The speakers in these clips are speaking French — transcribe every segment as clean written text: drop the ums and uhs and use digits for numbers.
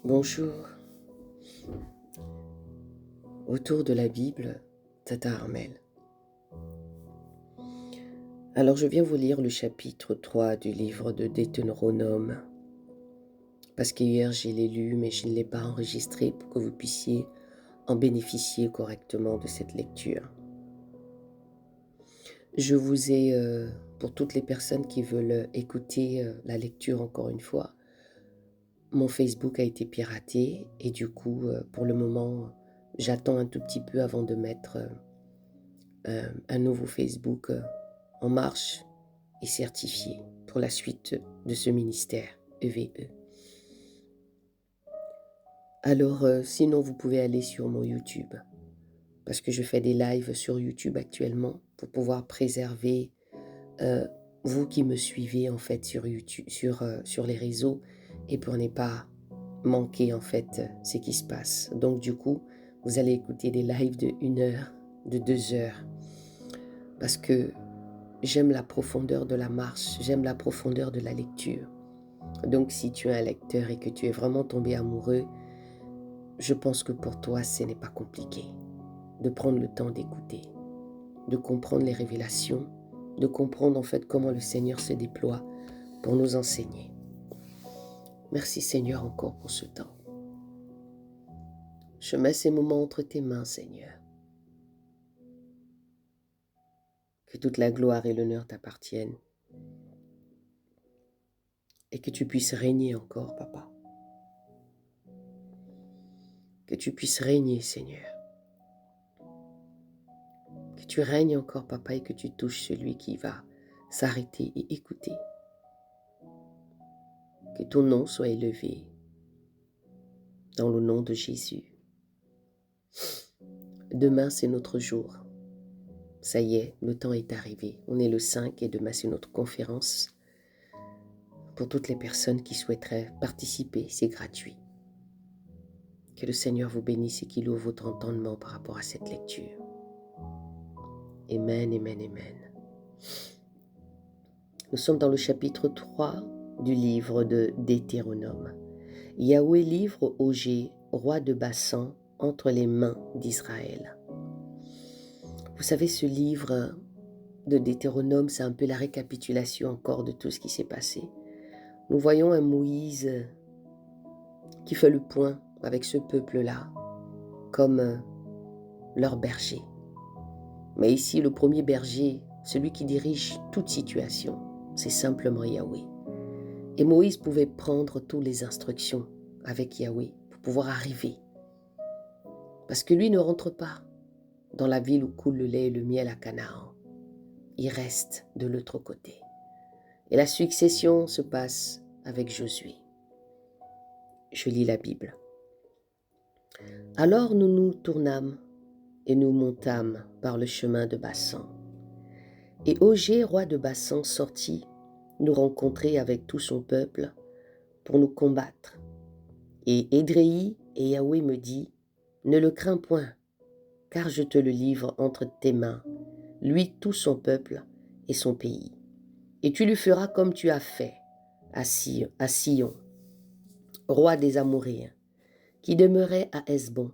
Bonjour, autour de la Bible, Tata Armel. Alors je viens vous lire le chapitre 3 du livre de Deutéronome, parce qu'hier j'ai lu mais je ne l'ai pas enregistré pour que vous puissiez en bénéficier correctement de cette lecture. Je vous ai, pour toutes les personnes qui veulent écouter la lecture encore une fois, mon Facebook a été piraté et du coup, pour le moment, j'attends un tout petit peu avant de mettre un nouveau Facebook en marche et certifié pour la suite de ce ministère EVE. Alors, sinon, vous pouvez aller sur mon YouTube, parce que je fais des lives sur YouTube actuellement pour pouvoir préserver vous qui me suivez en fait sur YouTube, sur les réseaux, et pour ne pas manquer en fait ce qui se passe. Donc du coup, vous allez écouter des lives de 1 heure, de 2 heures, parce que j'aime la profondeur de la marche, j'aime la profondeur de la lecture. Donc si tu es un lecteur et que tu es vraiment tombé amoureux, je pense que pour toi, ce n'est pas compliqué de prendre le temps d'écouter, de comprendre les révélations, de comprendre en fait comment le Seigneur se déploie pour nous enseigner. Merci Seigneur encore pour ce temps. Je mets ces moments entre tes mains, Seigneur. Que toute la gloire et l'honneur t'appartiennent et que tu puisses régner encore, Papa. Que tu puisses régner, Seigneur. Que tu règnes encore, Papa, et que tu touches celui qui va s'arrêter et écouter. Que ton nom soit élevé dans le nom de Jésus. Demain, c'est notre jour. Ça y est, le temps est arrivé. On est le 5 et demain, c'est notre conférence. Pour toutes les personnes qui souhaiteraient participer, c'est gratuit. Que le Seigneur vous bénisse et qu'il ouvre votre entendement par rapport à cette lecture. Amen, amen, amen. Nous sommes dans le chapitre 3 du livre de Deutéronome. Yahweh livre Ogé, roi de Bassan, entre les mains d'Israël. Vous savez, ce livre de Deutéronome, c'est un peu la récapitulation encore de tout ce qui s'est passé. Nous voyons un Moïse qui fait le point avec ce peuple-là, comme leur berger. Mais ici, le premier berger, celui qui dirige toute situation, c'est simplement Yahweh. Et Moïse pouvait prendre toutes les instructions avec Yahweh pour pouvoir arriver. Parce que lui ne rentre pas dans la ville où coule le lait et le miel à Canaan. Il reste de l'autre côté. Et la succession se passe avec Josué. Je lis la Bible. Alors nous nous tournâmes et nous montâmes par le chemin de Bassan. Et Ogé, roi de Bassan, sortit nous rencontrer avec tout son peuple pour nous combattre. Et Édréi et Yahweh me dit, ne le crains point, car je te le livre entre tes mains, lui tout son peuple et son pays. Et tu lui feras comme tu as fait à Sion, roi des Amoréens, qui demeurait à Hesbon.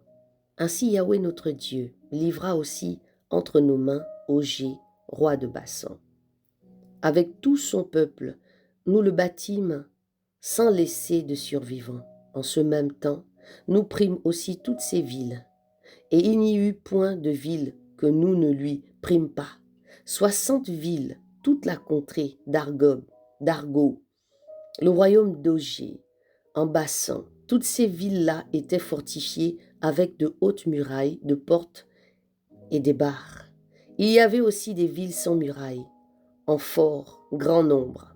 Ainsi Yahweh notre Dieu livra aussi entre nos mains Ogé, roi de Bassan. Avec tout son peuple, nous le bâtîmes sans laisser de survivants. En ce même temps, nous prîmes aussi toutes ces villes. Et il n'y eut point de ville que nous ne lui prîmes pas. 60 villes, toute la contrée d'Argo, le royaume d'Ogé, en Bassan. Toutes ces villes-là étaient fortifiées avec de hautes murailles, de portes et des barres. Il y avait aussi des villes sans murailles, en fort grand nombre.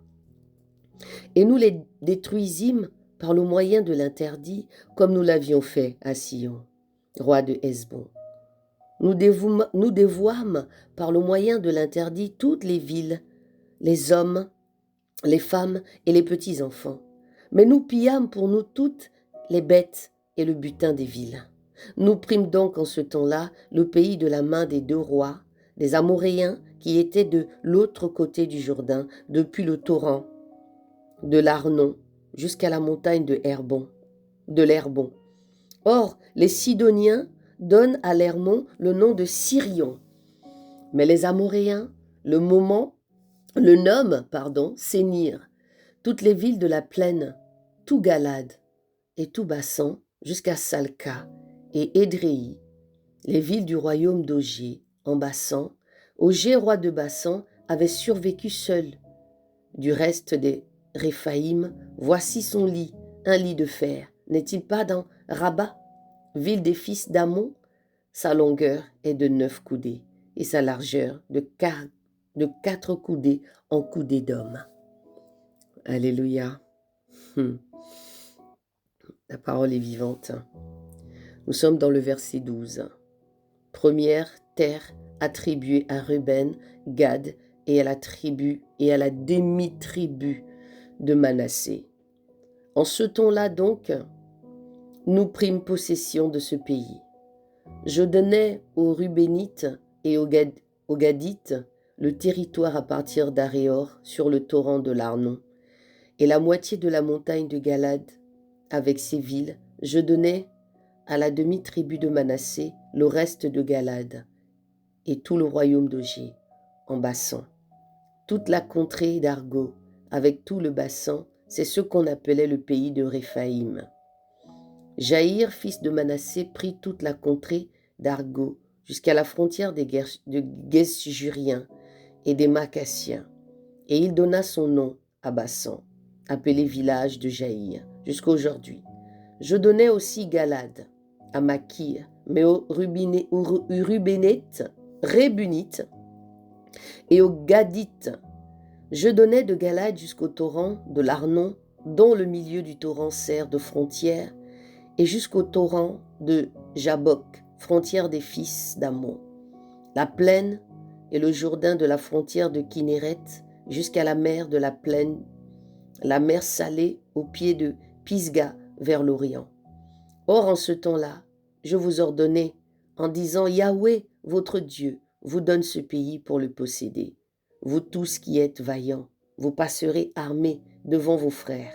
Et nous les détruisîmes par le moyen de l'interdit, comme nous l'avions fait à Sion, roi de Hesbon. Nous dévouâmes par le moyen de l'interdit toutes les villes, les hommes, les femmes et les petits-enfants. Mais nous pillâmes pour nous toutes les bêtes et le butin des villes. Nous prîmes donc en ce temps-là le pays de la main des 2 rois, des Amoréens, qui étaient de l'autre côté du Jourdain, depuis le torrent de l'Arnon jusqu'à la montagne de Herbon. de l'Hermon. Or, les Sidoniens donnent à l'Hermon le nom de Sirion, mais les Amoréens le nomment Sénir. Toutes les villes de la plaine, tout Galade et tout Bassan, jusqu'à Salca et Édréi, les villes du royaume d'Ogé, en Bassan, Ogé, roi de Bassan, avait survécu seul. Du reste des Réphaïm, voici son lit, un lit de fer. N'est-il pas dans Rabat, ville des fils d'Ammon? Sa longueur est de 9 coudées et sa largeur de 4 coudées en coudées d'homme. Alléluia. La parole est vivante. Nous sommes dans le verset 12. Première terre attribuée à Ruben, Gad et à la tribu et à la demi-tribu de Manassé. En ce temps-là donc, nous prîmes possession de ce pays. Je donnai aux Rubénites et aux Gadites le territoire à partir d'Aréor sur le torrent de l'Arnon, et la moitié de la montagne de Galade avec ses villes. Je donnai à la demi-tribu de Manassé le reste de Galade et tout le royaume d'Ogé en Bassan. Toute la contrée d'Argo avec tout le Bassan, c'est ce qu'on appelait le pays de Réphaïm. Jaïr, fils de Manassé, prit toute la contrée d'Argo jusqu'à la frontière de Gueshuriens et des Macassiens, et il donna son nom à Bassan, appelé village de Jaïr, jusqu'à aujourd'hui. Je donnai aussi Galade à Makir, mais aux Rubénites et aux Gadites. Je donnai de Galade jusqu'au torrent de l'Arnon, dont le milieu du torrent sert de frontière, et jusqu'au torrent de Jabok, frontière des fils d'Ammon. La plaine et le Jourdain de la frontière de Kinéret, jusqu'à la mer de la plaine, la mer salée au pied de Pisga vers l'Orient. Or, en ce temps-là, je vous ordonnai, en disant, Yahweh, votre Dieu, vous donne ce pays pour le posséder. Vous tous qui êtes vaillants, vous passerez armés devant vos frères,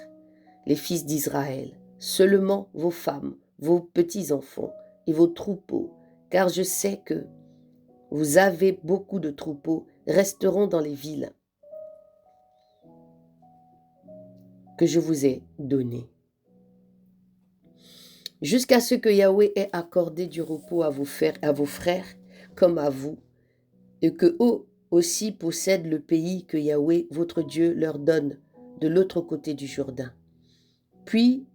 les fils d'Israël, seulement vos femmes, vos petits-enfants et vos troupeaux, car je sais que vous avez beaucoup de troupeaux, resteront dans les villes que je vous ai données. Jusqu'à ce que Yahweh ait accordé du repos à vos frères comme à vous, et que eux aussi possèdent le pays que Yahweh, votre Dieu, leur donne de l'autre côté du Jourdain. Puis,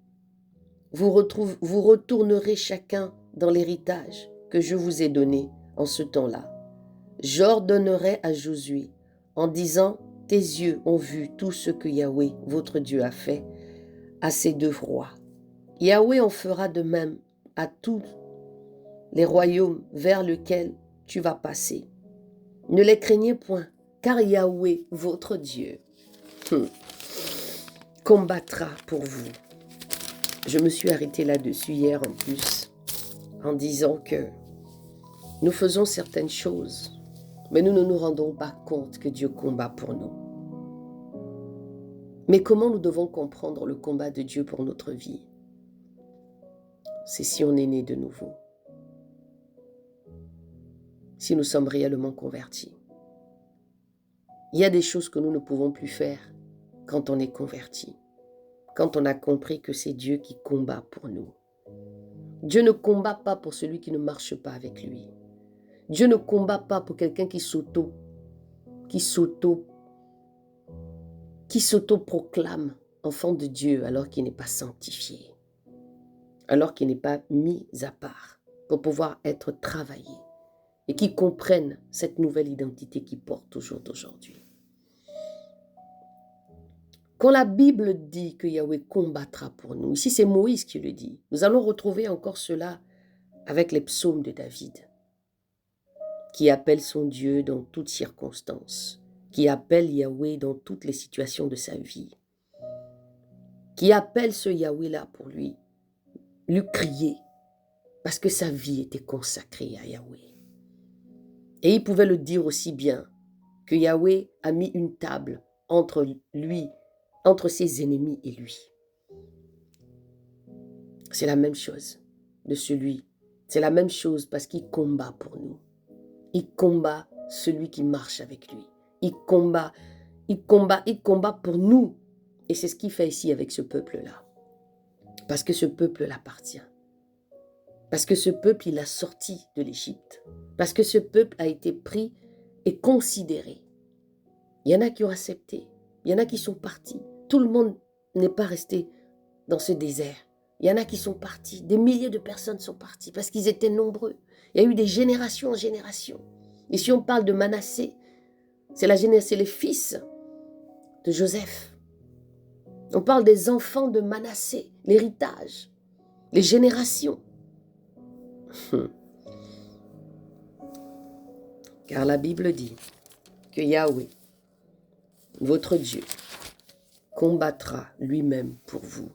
vous retournerez chacun dans l'héritage que je vous ai donné en ce temps-là. J'ordonnerai à Josué en disant, tes yeux ont vu tout ce que Yahweh, votre Dieu, a fait à ces 2 rois. Yahweh en fera de même à tous les royaumes vers lesquels tu vas passer. Ne les craignez point, car Yahweh, votre Dieu, combattra pour vous. Je me suis arrêtée là-dessus hier en plus, en disant que nous faisons certaines choses, mais nous ne nous rendons pas compte que Dieu combat pour nous. Mais comment nous devons comprendre le combat de Dieu pour notre vie? C'est si on est né de nouveau, si nous sommes réellement convertis. Il y a des choses que nous ne pouvons plus faire quand on est converti, quand on a compris que c'est Dieu qui combat pour nous. Dieu ne combat pas pour celui qui ne marche pas avec lui. Dieu ne combat pas pour quelqu'un qui s'auto-proclame enfant de Dieu alors qu'il n'est pas sanctifié, alors qu'il n'est pas mis à part pour pouvoir être travaillé et qui comprenne cette nouvelle identité qu'il porte au jour d'aujourd'hui. Quand la Bible dit que Yahweh combattra pour nous, ici c'est Moïse qui le dit, nous allons retrouver encore cela avec les psaumes de David, qui appelle son Dieu dans toutes circonstances, qui appelle Yahweh dans toutes les situations de sa vie, qui appelle ce Yahweh-là pour lui crier, parce que sa vie était consacrée à Yahweh. Et il pouvait le dire aussi bien, que Yahweh a mis une table entre ses ennemis et lui. C'est la même chose de celui. C'est la même chose parce qu'il combat pour nous. Il combat celui qui marche avec lui. Il combat pour nous. Et c'est ce qu'il fait ici avec ce peuple-là. Parce que ce peuple l'appartient. Parce que ce peuple, il a sorti de l'Égypte. Parce que ce peuple a été pris et considéré. Il y en a qui ont accepté. Il y en a qui sont partis. Tout le monde n'est pas resté dans ce désert. Il y en a qui sont partis. Des milliers de personnes sont parties parce qu'ils étaient nombreux. Il y a eu des générations en générations. Et si on parle de Manassé, c'est les fils de Joseph. On parle des enfants de Manassé, l'héritage, les générations. Car la Bible dit que Yahweh, votre Dieu, combattra lui-même pour vous.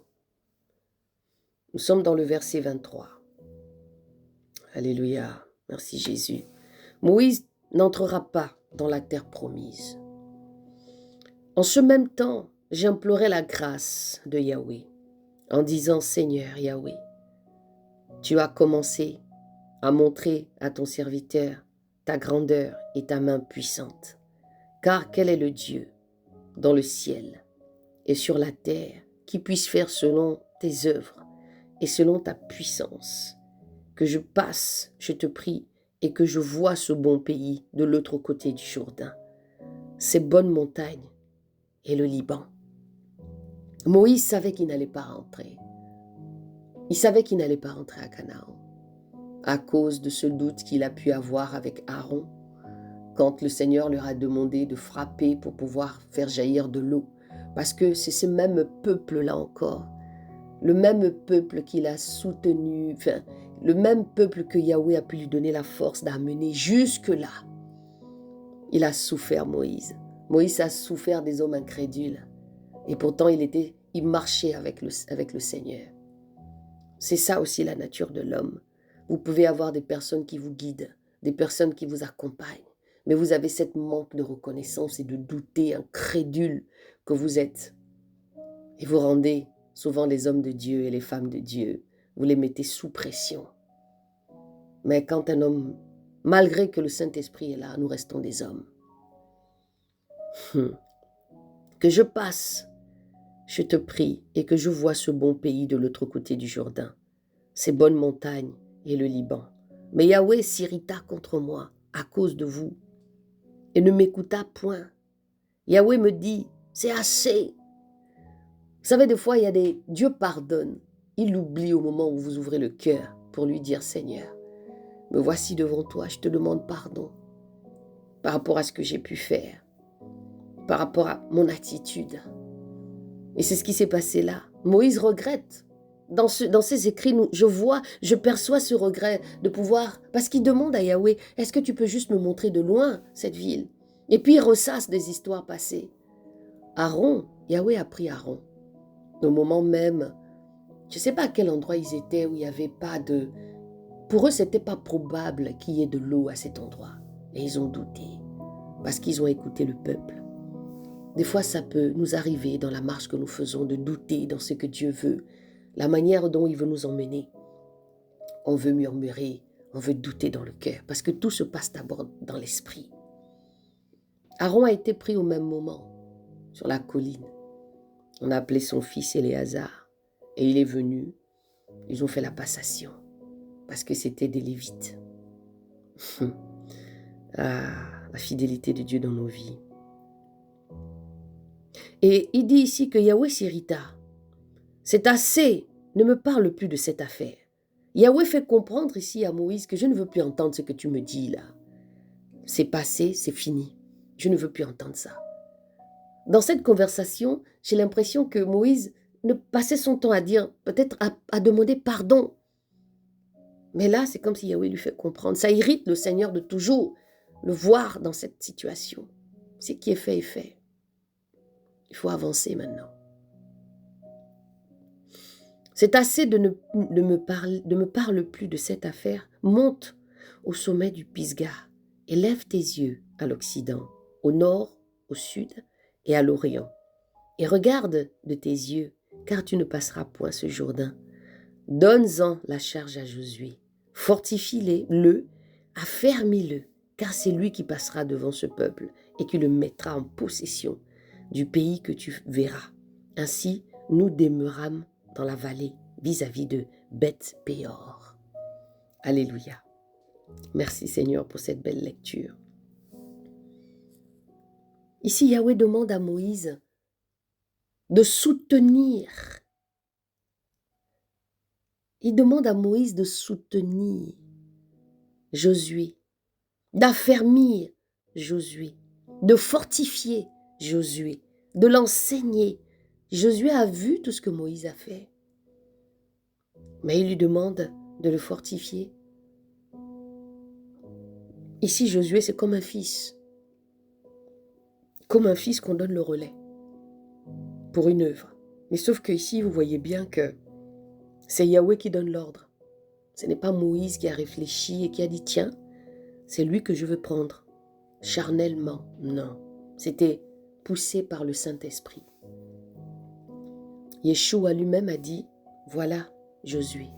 Nous sommes dans le verset 23. Alléluia, merci Jésus. Moïse n'entrera pas dans la terre promise. En ce même temps, j'implorais la grâce de Yahweh en disant, Seigneur Yahweh, tu as commencé à montrer à ton serviteur ta grandeur et ta main puissante. Car quel est le Dieu dans le ciel et sur la terre qui puisse faire selon tes œuvres et selon ta puissance, que je passe, je te prie, et que je vois ce bon pays de l'autre côté du Jourdain, ces bonnes montagnes et le Liban. Moïse savait qu'il n'allait pas rentrer. Il savait qu'il n'allait pas rentrer à Canaan à cause de ce doute qu'il a pu avoir avec Aaron quand le Seigneur leur a demandé de frapper pour pouvoir faire jaillir de l'eau. Parce que c'est ce même peuple-là encore, le même peuple qu'il a soutenu, le même peuple que Yahweh a pu lui donner la force d'amener jusque-là. Il a souffert, Moïse. Moïse a souffert des hommes incrédules. Et pourtant, il marchait avec le Seigneur. C'est ça aussi la nature de l'homme. Vous pouvez avoir des personnes qui vous guident, des personnes qui vous accompagnent, mais vous avez cette manque de reconnaissance et de douter incrédule que vous êtes. Et vous rendez souvent les hommes de Dieu et les femmes de Dieu, vous les mettez sous pression. Mais quand un homme, malgré que le Saint-Esprit est là, nous restons des hommes. Que je passe, je te prie, et que je vois ce bon pays de l'autre côté du Jourdain, ces bonnes montagnes et le Liban. Mais Yahweh s'irrita contre moi à cause de vous et ne m'écouta point. Yahweh me dit, c'est assez. Vous savez, des fois, Dieu pardonne. Il l'oublie au moment où vous ouvrez le cœur pour lui dire, Seigneur, me voici devant toi, je te demande pardon par rapport à ce que j'ai pu faire, par rapport à mon attitude. Et c'est ce qui s'est passé là. Moïse regrette. Dans ses écrits, je perçois ce regret de pouvoir, parce qu'il demande à Yahweh, est-ce que tu peux juste me montrer de loin cette ville? Et puis il ressasse des histoires passées. Aaron, Yahweh a pris Aaron. Au moment même, je ne sais pas à quel endroit ils étaient où il n'y avait pas de... Pour eux, ce n'était pas probable qu'il y ait de l'eau à cet endroit. Et ils ont douté, parce qu'ils ont écouté le peuple. Des fois, ça peut nous arriver dans la marche que nous faisons de douter dans ce que Dieu veut, la manière dont il veut nous emmener. On veut murmurer, on veut douter dans le cœur, parce que tout se passe d'abord dans l'esprit. Aaron a été pris au même moment, sur la colline. On a appelé son fils Éléazar, et il est venu. Ils ont fait la passation, parce que c'était des Lévites. La fidélité de Dieu dans nos vies. Et il dit ici que Yahweh s'irrita. C'est assez, ne me parle plus de cette affaire. Yahweh fait comprendre ici à Moïse que je ne veux plus entendre ce que tu me dis là. C'est passé, c'est fini. Je ne veux plus entendre ça. Dans cette conversation, j'ai l'impression que Moïse ne passait son temps à dire, peut-être à demander pardon. Mais là, c'est comme si Yahweh lui fait comprendre. Ça irrite le Seigneur de toujours le voir dans cette situation. Ce qui est fait est fait. Il faut avancer maintenant. C'est assez de me parler plus de cette affaire. Monte au sommet du Pisgah et lève tes yeux à l'Occident, au nord, au sud et à l'Orient. Et regarde de tes yeux, car tu ne passeras point ce Jourdain. Donne-en la charge à Josué. Fortifie-le, affermis-le, car c'est lui qui passera devant ce peuple et qui le mettra en possession du pays que tu verras. Ainsi, nous demeurâmes dans la vallée vis-à-vis de Beth-Péor. Alléluia. Merci Seigneur pour cette belle lecture. Ici, Yahweh demande à Moïse de soutenir. Il demande à Moïse de soutenir Josué, d'affermir Josué, de fortifier Josué, de l'enseigner. Josué a vu tout ce que Moïse a fait, mais il lui demande de le fortifier. Ici, Josué, c'est comme un fils qu'on donne le relais pour une œuvre. Mais sauf que ici, vous voyez bien que c'est Yahweh qui donne l'ordre. Ce n'est pas Moïse qui a réfléchi et qui a dit, tiens, c'est lui que je veux prendre. Charnellement, non. C'était poussé par le Saint-Esprit. Yeshua lui-même a dit, voilà Josué,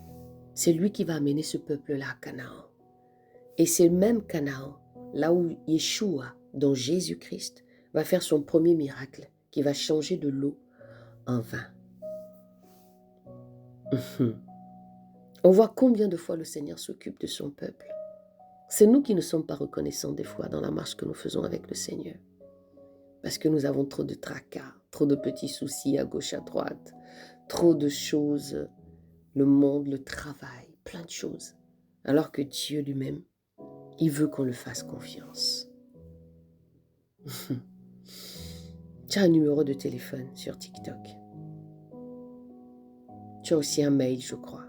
c'est lui qui va amener ce peuple-là à Canaan. Et c'est le même Canaan, là où Yeshua, dont Jésus-Christ, va faire son premier miracle, qui va changer de l'eau en vin. On voit combien de fois le Seigneur s'occupe de son peuple. C'est nous qui ne sommes pas reconnaissants des fois dans la marche que nous faisons avec le Seigneur. Parce que nous avons trop de tracas, trop de petits soucis à gauche, à droite, trop de choses, le monde, le travail, plein de choses. Alors que Dieu lui-même, il veut qu'on le fasse confiance. Tu as un numéro de téléphone sur TikTok. Tu as aussi un mail, je crois.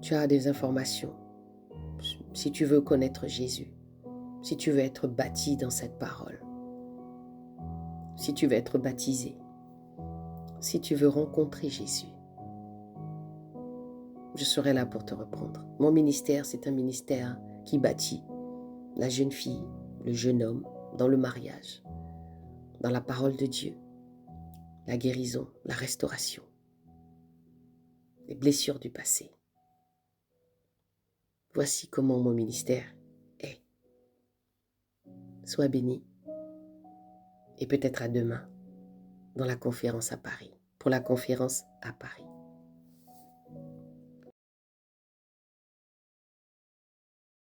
Tu as des informations. Si tu veux connaître Jésus, si tu veux être bâti dans cette parole, si tu veux être baptisé, si tu veux rencontrer Jésus, je serai là pour te répondre. Mon ministère, c'est un ministère qui bâtit la jeune fille, le jeune homme dans le mariage, dans la parole de Dieu, la guérison, la restauration, les blessures du passé. Voici comment mon ministère est. Sois béni et peut-être à demain dans la conférence à Paris, pour la conférence à Paris.